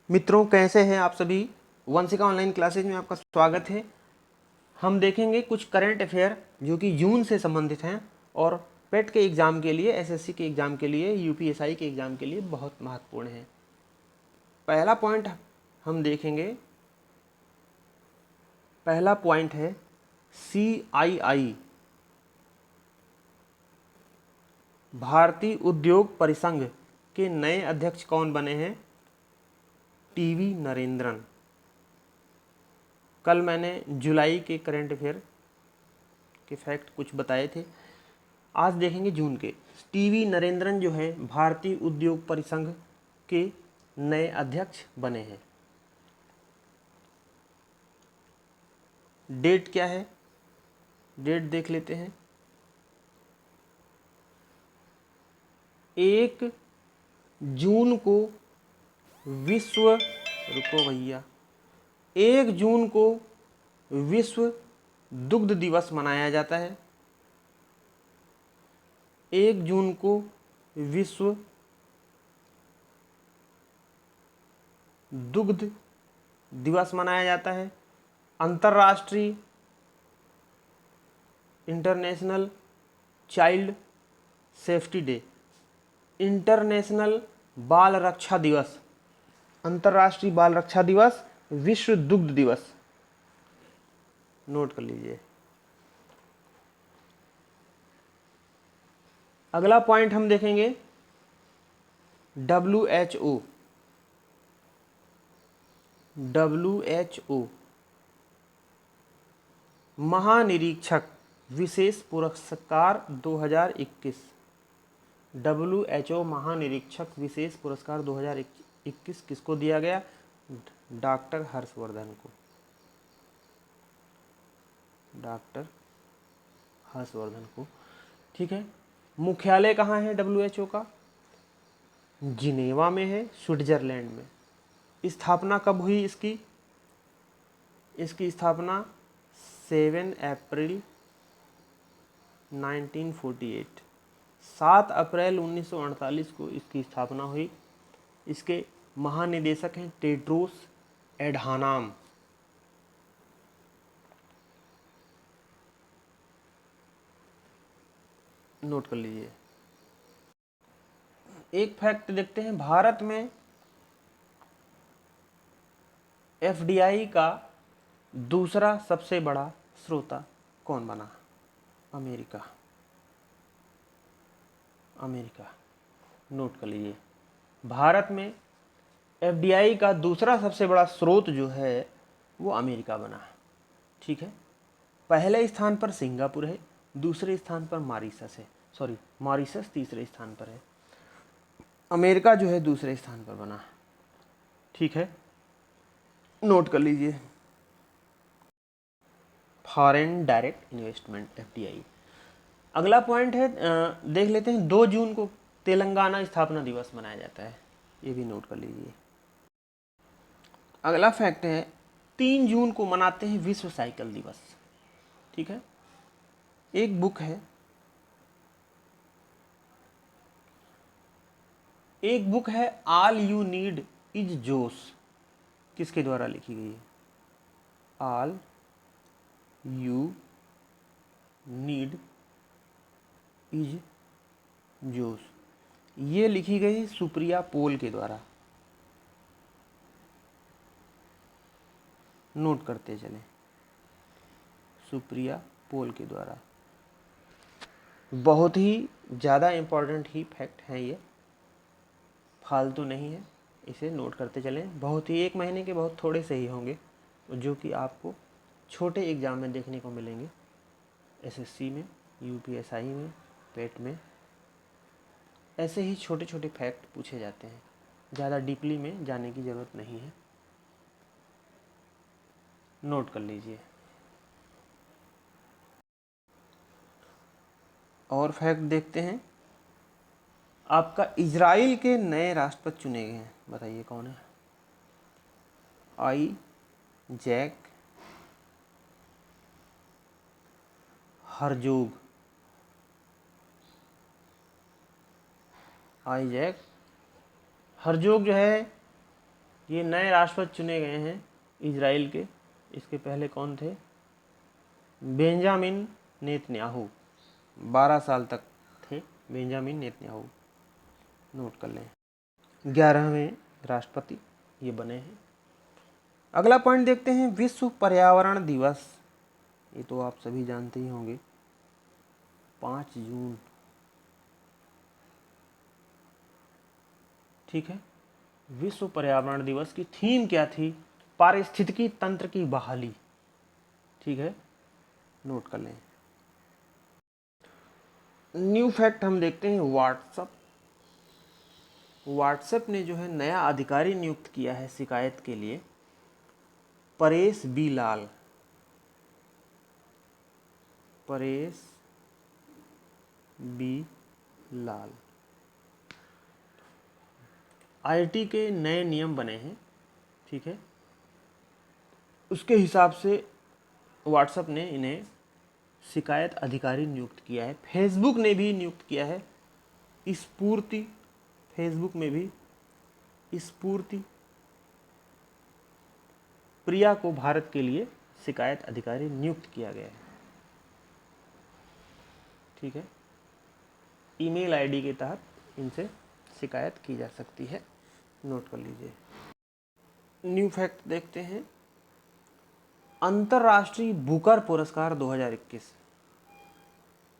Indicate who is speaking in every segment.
Speaker 1: मित्रों, कैसे हैं आप सभी। वंशिका ऑनलाइन क्लासेज में आपका स्वागत है। हम देखेंगे कुछ करंट अफेयर जो कि जून से संबंधित हैं और पेट के एग्ज़ाम के लिए, एसएससी के एग्ज़ाम के लिए, यूपीएसआई के एग्ज़ाम के लिए बहुत महत्वपूर्ण है। पहला पॉइंट हम देखेंगे, पहला पॉइंट है CII, भारतीय उद्योग परिसंघ के नए अध्यक्ष कौन बने हैं? टीवी नरेंद्रन। कल मैंने जुलाई के करंट अफेयर के फैक्ट कुछ बताए थे, आज देखेंगे जून के। टीवी नरेंद्रन जो है भारतीय उद्योग परिसंघ के नए अध्यक्ष बने हैं। डेट क्या है, डेट देख लेते हैं। 1 जून को विश्व, रुको भैया, 1 जून को विश्व दुग्ध दिवस मनाया जाता है। 1 जून को विश्व दुग्ध दिवस मनाया जाता है। अंतर्राष्ट्रीय international child safety day, international बाल रक्षा दिवस, अंतर्राष्ट्रीय बाल रक्षा दिवस, विश्व दुग्ध दिवस। नोट कर लीजिए। अगला पॉइंट हम देखेंगे WHO महानिरीक्षक विशेष पुरस्कार 2021। WHO महानिरीक्षक विशेष पुरस्कार 2021 किसको दिया गया? डॉक्टर हर्षवर्धन को। डॉक्टर हर्षवर्धन को, ठीक है। मुख्यालय कहाँ है WHO का? जिनेवा में है, स्विट्जरलैंड में। स्थापना कब हुई इसकी? इसकी स्थापना 7 अप्रैल 1948, 7 अप्रैल 1948 को इसकी स्थापना हुई। इसके महानिदेशक हैं टेड्रोस एडहानम। नोट कर लीजिए। एक फैक्ट देखते हैं, भारत में FDI का दूसरा सबसे बड़ा स्रोता कौन बना? अमेरिका। अमेरिका, नोट कर लीजिए। भारत में FDI का दूसरा सबसे बड़ा स्रोत जो है वो अमेरिका बना, ठीक है। पहले स्थान पर सिंगापुर है, दूसरे स्थान पर मॉरिशस है, सॉरी मॉरिशस तीसरे स्थान पर है। अमेरिका जो है दूसरे स्थान पर बना, ठीक है। नोट कर लीजिए। Foreign direct investment FDI। अगला पॉइंट है, देख लेते हैं, 2 जून को तेलंगाना स्थापना दिवस मनाया जाता है, ये भी नोट कर लीजिए। अगला फैक्ट है, 3 जून को मनाते हैं विश्व साइकिल दिवस, ठीक है। एक बुक है, ऑल यू नीड इज जोश, किसके द्वारा लिखी गई है? ऑल यू नीड इज जोश, ये लिखी गई सुप्रिया पोल के द्वारा। नोट करते चलें, सुप्रिया पोल के द्वारा। बहुत ही ज़्यादा इम्पोर्टेंट ही फैक्ट है ये, फालतू नहीं है, इसे नोट करते चलें। बहुत ही, 1 महीने के बहुत थोड़े से ही होंगे जो कि आपको छोटे एग्ज़ाम में देखने को मिलेंगे। SSC में, UPSI में, पेट में ऐसे ही छोटे छोटे फैक्ट पूछे जाते हैं, ज़्यादा डीपली में जाने की ज़रूरत नहीं है। नोट कर लीजिए। और फैक्ट देखते हैं, आपका इजराइल के नए राष्ट्रपति चुने गए हैं, बताइए कौन है? Isaac Herzog. आइजैक हर्जोग जो है ये नए राष्ट्रपति चुने गए हैं इजराइल के। इसके पहले कौन थे? बेंजामिन नेतन्याहू, 12 साल तक थे बेंजामिन नेतन्याहू, नोट कर लें। 11वें राष्ट्रपति ये बने हैं। अगला पॉइंट देखते हैं, विश्व पर्यावरण दिवस। ये तो आप सभी जानते ही होंगे, 5 जून। ठीक है, विश्व पर्यावरण दिवस की थीम क्या थी? पारिस्थितिकी तंत्र की बहाली। ठीक है, नोट कर लें। न्यू फैक्ट हम देखते हैं, व्हाट्सएप ने जो है नया अधिकारी नियुक्त किया है शिकायत के लिए, Paresh B Lal. Paresh B Lal. IT के नए नियम बने हैं। ठीक है, उसके हिसाब से व्हाट्सएप ने इन्हें शिकायत अधिकारी नियुक्त किया है। फेसबुक ने भी नियुक्त किया है स्फूर्ति। फेसबुक में भी स्फूर्ति प्रिया को भारत के लिए शिकायत अधिकारी नियुक्त किया गया है। ठीक है, ईमेल आईडी के तहत इनसे शिकायत की जा सकती है, नोट कर लीजिए। न्यू फैक्ट देखते हैं, अंतर्राष्ट्रीय बुकर पुरस्कार 2021।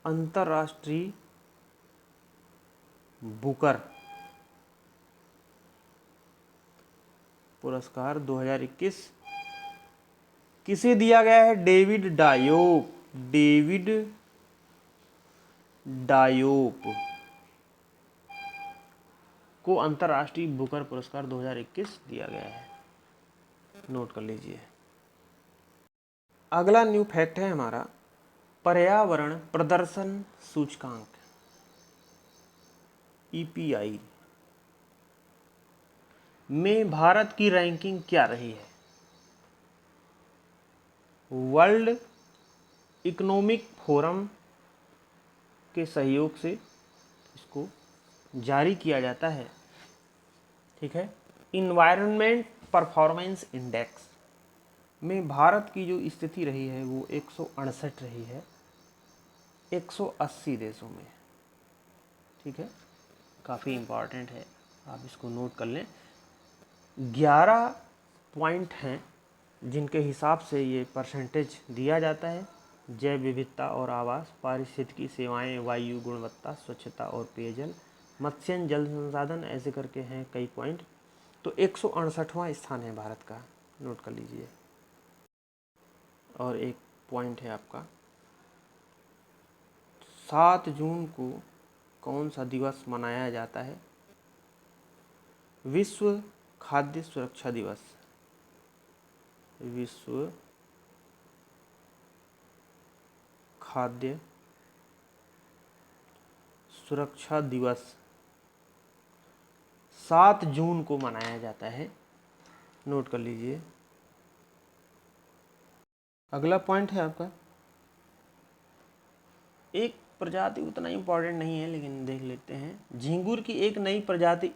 Speaker 1: अंतर्राष्ट्रीय बुकर पुरस्कार 2021 किसे दिया गया है? David Diop. डेविड डायोप को अंतर्राष्ट्रीय बुकर पुरस्कार 2021 दिया गया है, नोट कर लीजिए। अगला न्यू फैक्ट है हमारा, पर्यावरण प्रदर्शन सूचकांक EPI में भारत की रैंकिंग क्या रही है? वर्ल्ड इकोनॉमिक फोरम के सहयोग से इसको जारी किया जाता है। ठीक है, इन्वायरमेंट परफॉर्मेंस इंडेक्स में भारत की जो स्थिति रही है वो 168 रही है 180 देशों में। ठीक है, काफ़ी इम्पॉर्टेंट है, आप इसको नोट कर लें। 11 पॉइंट हैं जिनके हिसाब से ये परसेंटेज दिया जाता है। जैव विविधता और आवास, पारिस्थितिकी सेवाएं, वायु गुणवत्ता, स्वच्छता और पेयजल, मत्स्य जल संसाधन, ऐसे करके हैं कई पॉइंट। तो 168वां स्थान है भारत का, नोट कर लीजिए। और एक पॉइंट है आपका, 7 जून को कौन सा दिवस मनाया जाता है? विश्व खाद्य सुरक्षा दिवस। विश्व खाद्य सुरक्षा दिवस 7 जून को मनाया जाता है, नोट कर लीजिए। अगला पॉइंट है आपका, एक प्रजाति उतना इम्पोर्टेंट नहीं है लेकिन देख लेते हैं। झींगुर की एक नई प्रजाति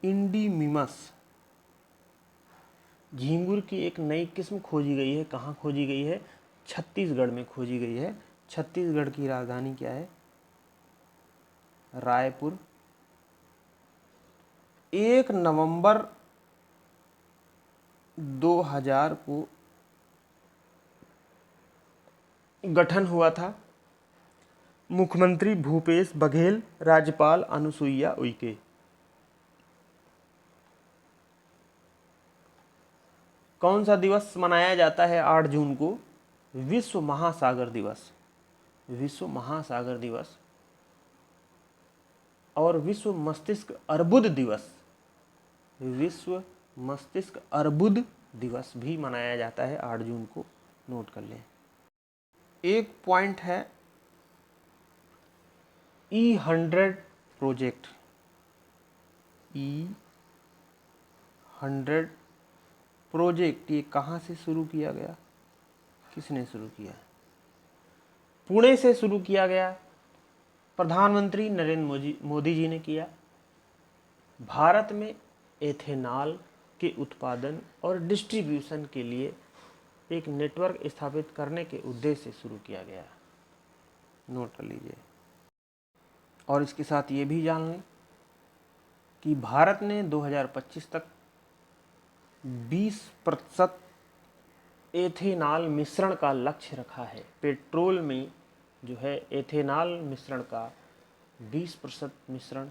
Speaker 1: इंडीमिमस झींगुर की एक नई किस्म खोजी गई है। कहाँ खोजी गई है? छत्तीसगढ़ में खोजी गई है। छत्तीसगढ़ की राजधानी क्या है? रायपुर। 1 नवंबर 2000 को गठन हुआ था। मुख्यमंत्री भूपेश बघेल, राज्यपाल अनुसुईया उइके। कौन सा दिवस मनाया जाता है 8 जून को? विश्व महासागर दिवस। विश्व महासागर दिवस और विश्व मस्तिष्क अर्बुद दिवस। विश्व मस्तिष्क अर्बुद दिवस भी मनाया जाता है 8 जून को, नोट कर लें। एक पॉइंट है E100 प्रोजेक्ट। E100 प्रोजेक्ट ये कहाँ से शुरू किया गया? किसने शुरू किया? पुणे से शुरू किया गया। प्रधानमंत्री नरेंद्र मोदी जी ने किया। भारत में एथेनॉल के उत्पादन और डिस्ट्रीब्यूशन के लिए एक नेटवर्क स्थापित करने के उद्देश्य से शुरू किया गया। नोट कर लीजिए। और इसके साथ ये भी जान लें कि भारत ने 2025 तक 20% एथेनॉल मिश्रण का लक्ष्य रखा है। पेट्रोल में जो है एथेनॉल मिश्रण का 20% मिश्रण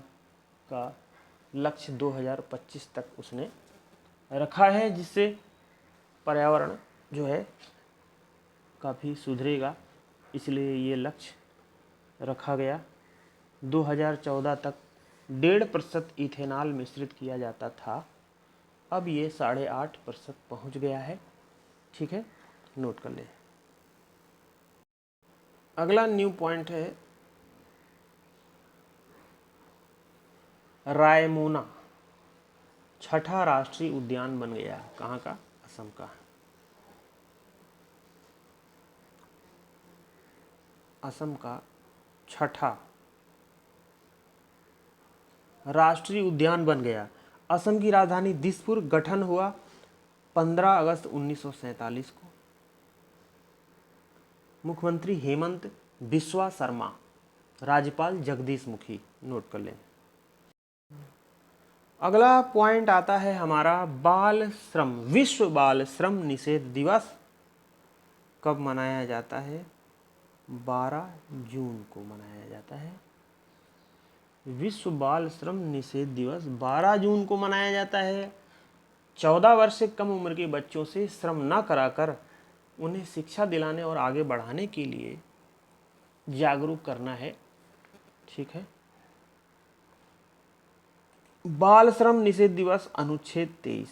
Speaker 1: का लक्ष्य 2025 तक उसने रखा है, जिससे पर्यावरण जो है काफ़ी सुधरेगा, इसलिए ये लक्ष्य रखा गया। 2014 तक 1.5% इथेनॉल मिश्रित किया जाता था, अब ये 8.5% पहुँच गया है। ठीक है, नोट कर लें। अगला न्यू पॉइंट है रायमोना छठा राष्ट्रीय उद्यान बन गया। कहाँ का? असम का। असम का छठा राष्ट्रीय उद्यान बन गया। असम की राजधानी दिसपुर। गठन हुआ 15 अगस्त 1947 को। मुख्यमंत्री हेमंत बिस्वा शर्मा, राज्यपाल जगदीश मुखी। नोट कर लें। अगला पॉइंट आता है हमारा बाल श्रम। विश्व बाल श्रम निषेध दिवस कब मनाया जाता है? 12 जून को मनाया जाता है। विश्व बाल श्रम निषेध दिवस 12 जून को मनाया जाता है। 14 वर्ष से कम उम्र के बच्चों से श्रम न कराकर उन्हें शिक्षा दिलाने और आगे बढ़ाने के लिए जागरूक करना है। ठीक है। बाल श्रम निषेध दिवस अनुच्छेद 23,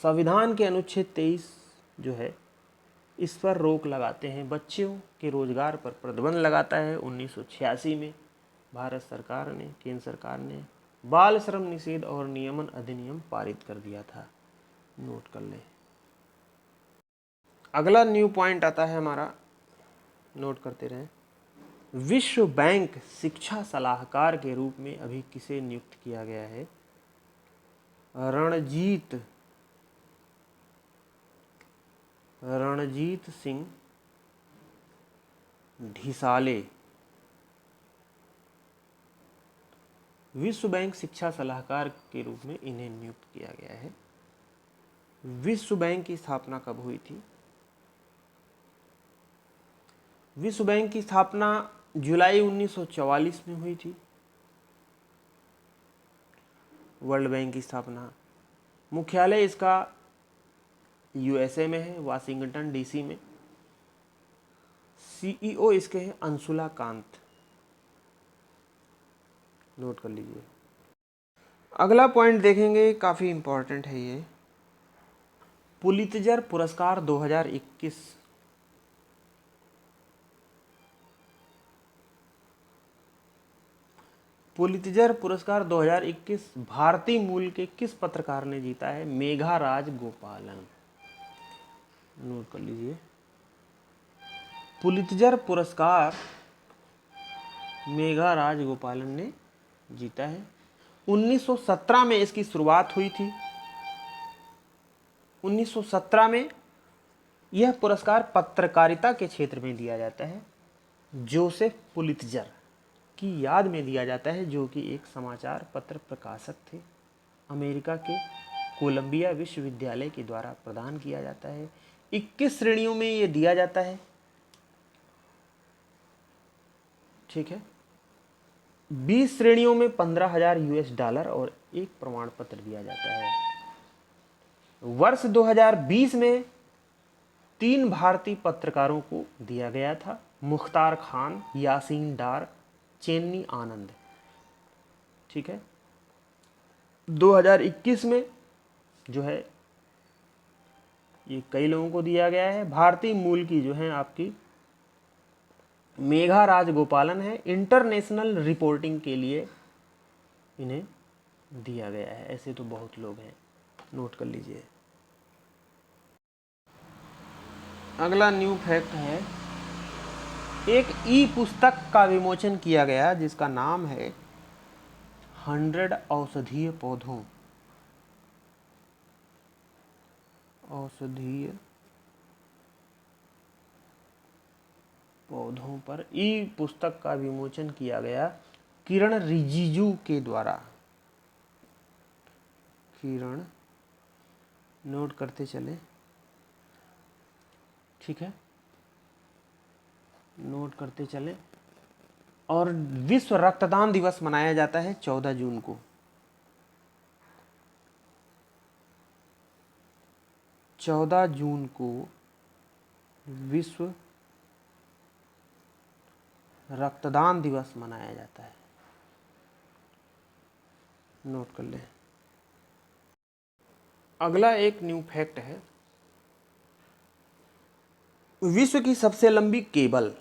Speaker 1: संविधान के अनुच्छेद 23 जो है इस पर रोक लगाते हैं। बच्चों के रोजगार पर प्रतिबंध लगाता है। 1986 में भारत सरकार ने, केंद्र सरकार ने बाल श्रम निषेध और नियमन अधिनियम पारित कर दिया था। नोट कर लें। अगला न्यू पॉइंट आता है हमारा, नोट करते रहें। विश्व बैंक शिक्षा सलाहकार के रूप में अभी किसे नियुक्त किया गया है? रणजीत सिंह ढिसाले विश्व बैंक शिक्षा सलाहकार के रूप में इन्हें नियुक्त किया गया है। विश्व बैंक की स्थापना कब हुई थी? विश्व बैंक की स्थापना जुलाई 1944 में हुई थी। वर्ल्ड बैंक की स्थापना, मुख्यालय इसका यूएसए में है, वाशिंगटन डीसी में। सीईओ इसके हैं अंशुला कांत। नोट कर लीजिए। अगला पॉइंट देखेंगे, काफी इंपॉर्टेंट है ये। पुलित्जर पुरस्कार 2021 पुलित्जर पुरस्कार 2021 भारतीय मूल के किस पत्रकार ने जीता है? मेघा राजगोपालन। नोट कर लीजिए। पुलित्जर पुरस्कार मेघा राजगोपालन ने जीता है। 1917 में इसकी शुरुआत हुई थी। 1917 में यह पुरस्कार पत्रकारिता के क्षेत्र में दिया जाता है। जोसेफ पुलित्जर की याद में दिया जाता है, जो कि एक समाचार पत्र प्रकाशक थे। अमेरिका के कोलंबिया विश्वविद्यालय के द्वारा प्रदान किया जाता है। 21 श्रेणियों में यह दिया जाता है। ठीक है। 20 श्रेणियों में $15,000 और एक प्रमाण पत्र दिया जाता है। वर्ष 2020 में 3 भारतीय पत्रकारों को दिया गया था। मुख्तार खान, यासीन डार, चेन्नी आनंद। ठीक है। 2021 में जो है ये कई लोगों को दिया गया है। भारतीय मूल की जो है आपकी मेघा राजगोपालन है। इंटरनेशनल रिपोर्टिंग के लिए इन्हें दिया गया है। ऐसे तो बहुत लोग हैं, नोट कर लीजिए। अगला न्यू फैक्ट है एक ई पुस्तक का विमोचन किया गया जिसका नाम है 100 औषधीय पौधों पर ई पुस्तक का विमोचन किया गया किरण रिजिजू के द्वारा। किरण, नोट करते चले, ठीक है, नोट करते चले। और विश्व रक्तदान दिवस मनाया जाता है 14 जून को। 14 जून को विश्व रक्तदान दिवस मनाया जाता है, नोट कर लें। अगला एक न्यू फैक्ट है, विश्व की सबसे लंबी केबल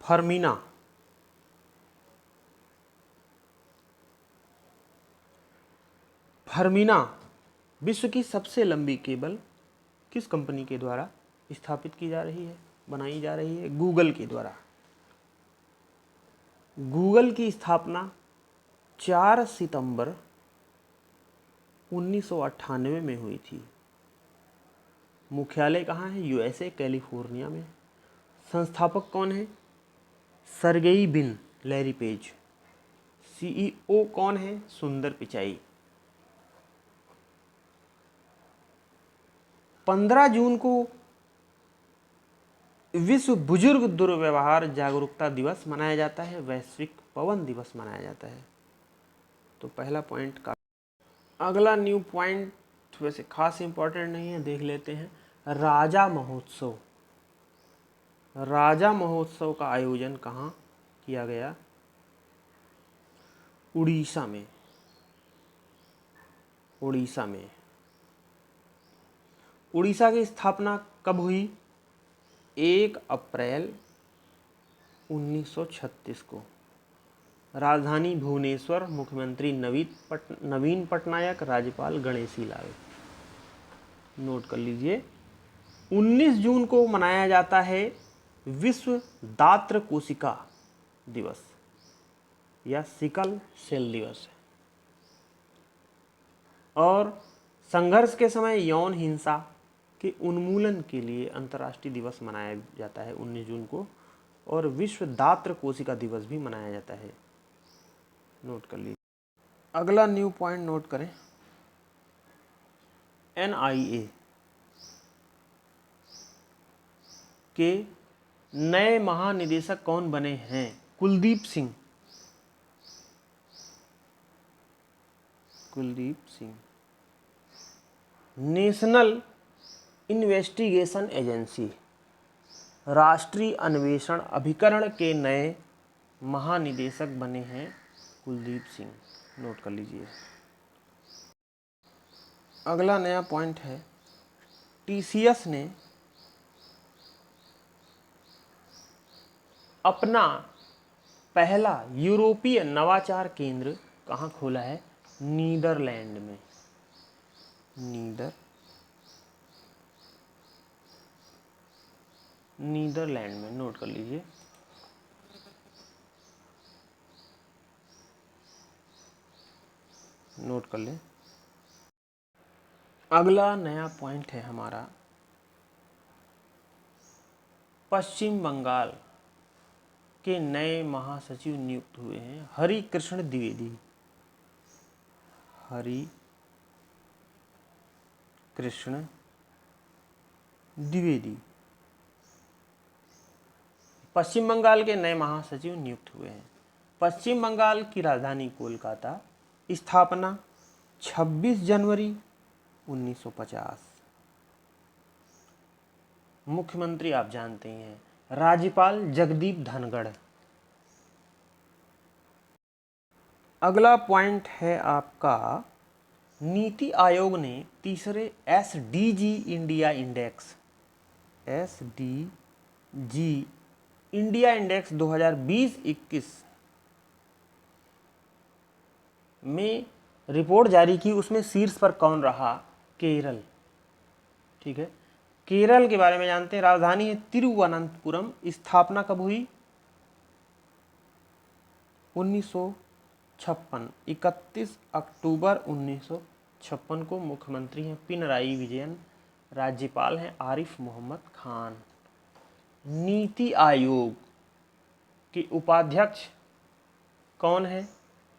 Speaker 1: फर्मिना विश्व की सबसे लंबी केबल किस कंपनी के द्वारा स्थापित की जा रही है, बनाई जा रही है? गूगल के द्वारा। गूगल की स्थापना 4 सितंबर 1998 में हुई थी। मुख्यालय कहाँ है? यूएसए, कैलिफोर्निया में। संस्थापक कौन है? सर्गेई बिन लैरी पेज। सीईओ कौन है? सुंदर पिचाई। 15 जून को विश्व बुजुर्ग दुर्व्यवहार जागरूकता दिवस मनाया जाता है, वैश्विक पवन दिवस मनाया जाता है। तो पहला पॉइंट का। अगला न्यू पॉइंट वैसे खास इंपॉर्टेंट नहीं है, देख लेते हैं। राजा महोत्सव। राजा महोत्सव का आयोजन कहाँ किया गया? उड़ीसा में। उड़ीसा में। उड़ीसा की स्थापना कब हुई? 1 अप्रैल 1936 को। राजधानी भुवनेश्वर, मुख्यमंत्री नवीन पटनायक, राज्यपाल गणेशी लाल। नोट कर लीजिए। 19 जून को मनाया जाता है विश्व दात्र कोशिका दिवस या सिकल सेल दिवस। और संघर्ष के समय यौन हिंसा के उन्मूलन के लिए अंतर्राष्ट्रीय दिवस मनाया जाता है 19 जून को। और विश्व दात्र कोशिका दिवस भी मनाया जाता है, नोट कर लीजिए। अगला न्यू पॉइंट नोट करें। एनआईए के नए महानिदेशक कौन बने हैं? Kuldeep Singh. Kuldeep Singh. National investigation agency, राष्ट्रीय अन्वेषण अभिकरण के नए महानिदेशक बने हैं कुलदीप सिंह, नोट कर लीजिए। अगला नया पॉइंट है, टीसीएस ने अपना पहला यूरोपीय नवाचार केंद्र कहाँ खोला है? नीदरलैंड में। नीदरलैंड में, नोट कर लीजिए। नोट कर लें। अगला नया पॉइंट है हमारा, पश्चिम बंगाल के नए महासचिव नियुक्त हुए हैं हरि कृष्ण द्विवेदी। हरि कृष्ण द्विवेदी पश्चिम बंगाल के नए महासचिव नियुक्त हुए हैं। पश्चिम बंगाल की राजधानी कोलकाता। स्थापना 26 जनवरी 1950। मुख्यमंत्री आप जानते ही हैं, राज्यपाल जगदीप धनखड़। अगला पॉइंट है आपका, नीति आयोग ने तीसरे एसडीजी इंडिया इंडेक्स 2020-21 में रिपोर्ट जारी की। उसमें शीर्ष पर कौन रहा? केरल। ठीक है, केरल के बारे में जानते हैं। राजधानी है तिरुवनंतपुरम। स्थापना कब हुई? 1956, 31 अक्टूबर 1956 को। मुख्यमंत्री हैं पिनराई विजयन। राज्यपाल हैं आरिफ मोहम्मद खान। नीति आयोग के उपाध्यक्ष कौन है?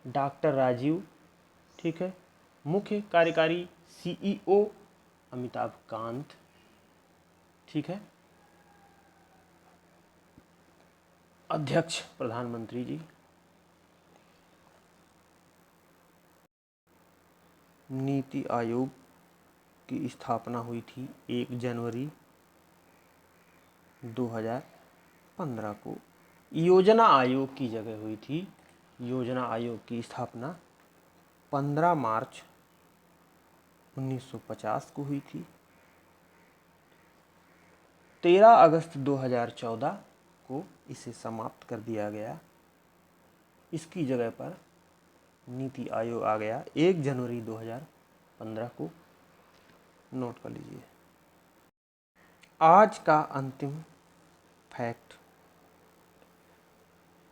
Speaker 1: डॉक्टर राजीव। ठीक है। मुख्य कार्यकारी सीईओ अमिताभ कांत। ठीक है। अध्यक्ष प्रधानमंत्री जी। नीति आयोग की स्थापना हुई थी 1 जनवरी 2015 को। योजना आयोग की जगह हुई थी, योजना आयोग की स्थापना 15 मार्च 1950 को हुई थी। 13 अगस्त 2014 को इसे समाप्त कर दिया गया। इसकी जगह पर नीति आयोग आ गया 1 जनवरी 2015 को। नोट कर लीजिए। आज का अंतिम फैक्ट,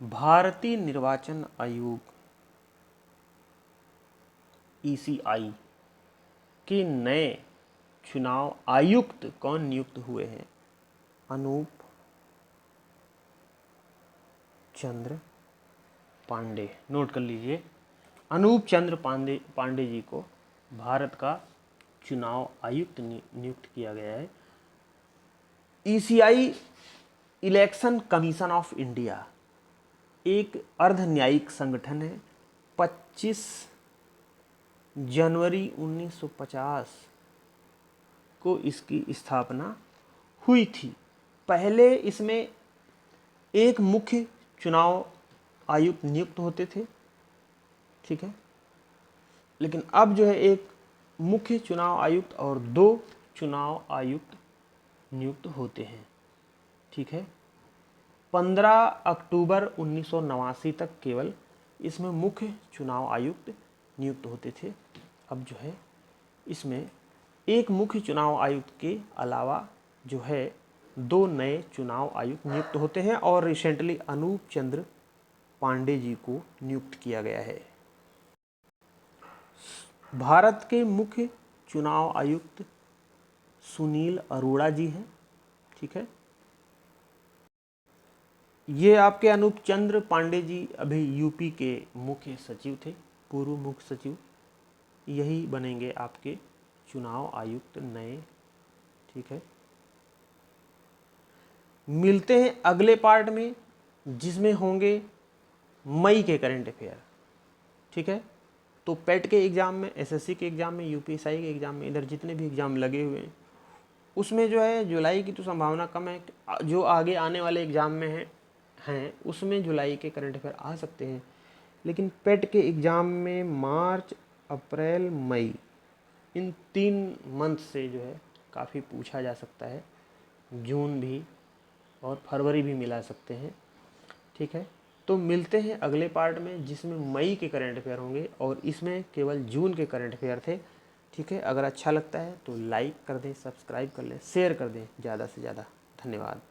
Speaker 1: भारतीय निर्वाचन आयोग ECI के नए चुनाव आयुक्त कौन नियुक्त हुए हैं? अनूप चंद्र पांडे। नोट कर लीजिए। अनूप चंद्र पांडे जी को भारत का चुनाव आयुक्त नियुक्त किया गया है। ECI election commission of India एक अर्ध न्यायिक संगठन है। 25 जनवरी 1950 को इसकी स्थापना हुई थी। पहले इसमें एक मुख्य चुनाव आयुक्त नियुक्त होते थे। ठीक है। लेकिन अब जो है एक मुख्य चुनाव आयुक्त और 2 चुनाव आयुक्त नियुक्त होते हैं। ठीक है। 15 अक्टूबर 1989 तक केवल इसमें मुख्य चुनाव आयुक्त नियुक्त होते थे। अब जो है इसमें एक मुख्य चुनाव आयुक्त के अलावा जो है 2 नए चुनाव आयुक्त नियुक्त होते हैं और रिसेंटली अनूप चंद्र पांडे जी को नियुक्त किया गया है। भारत के मुख्य चुनाव आयुक्त सुनील अरोड़ा जी हैं। ठीक है। ये आपके अनूप चंद्र पांडे जी अभी यूपी के मुख्य सचिव थे, पूर्व मुख्य सचिव। यही बनेंगे आपके चुनाव आयुक्त नए। ठीक है। मिलते हैं अगले पार्ट में जिसमें होंगे मई के करंट अफेयर। ठीक है। तो पेट के एग्ज़ाम में, SSC के एग्ज़ाम में, UPSI के एग्ज़ाम में, इधर जितने भी एग्ज़ाम लगे हुए हैं उसमें जो है जुलाई की तो संभावना कम है। जो आगे आने वाले एग्ज़ाम में हैं उसमें जुलाई के करंट अफेयर आ सकते हैं। लेकिन पेट के एग्ज़ाम में मार्च, अप्रैल, मई, इन 3 मंथ से जो है काफ़ी पूछा जा सकता है। जून भी और फरवरी भी मिला सकते हैं। ठीक है। तो मिलते हैं अगले पार्ट में जिसमें मई के करंट अफेयर होंगे और इसमें केवल जून के करंट अफेयर थे। ठीक है। अगर अच्छा लगता है तो लाइक कर दें, सब्सक्राइब कर लें, शेयर कर दें ज़्यादा से ज़्यादा। धन्यवाद।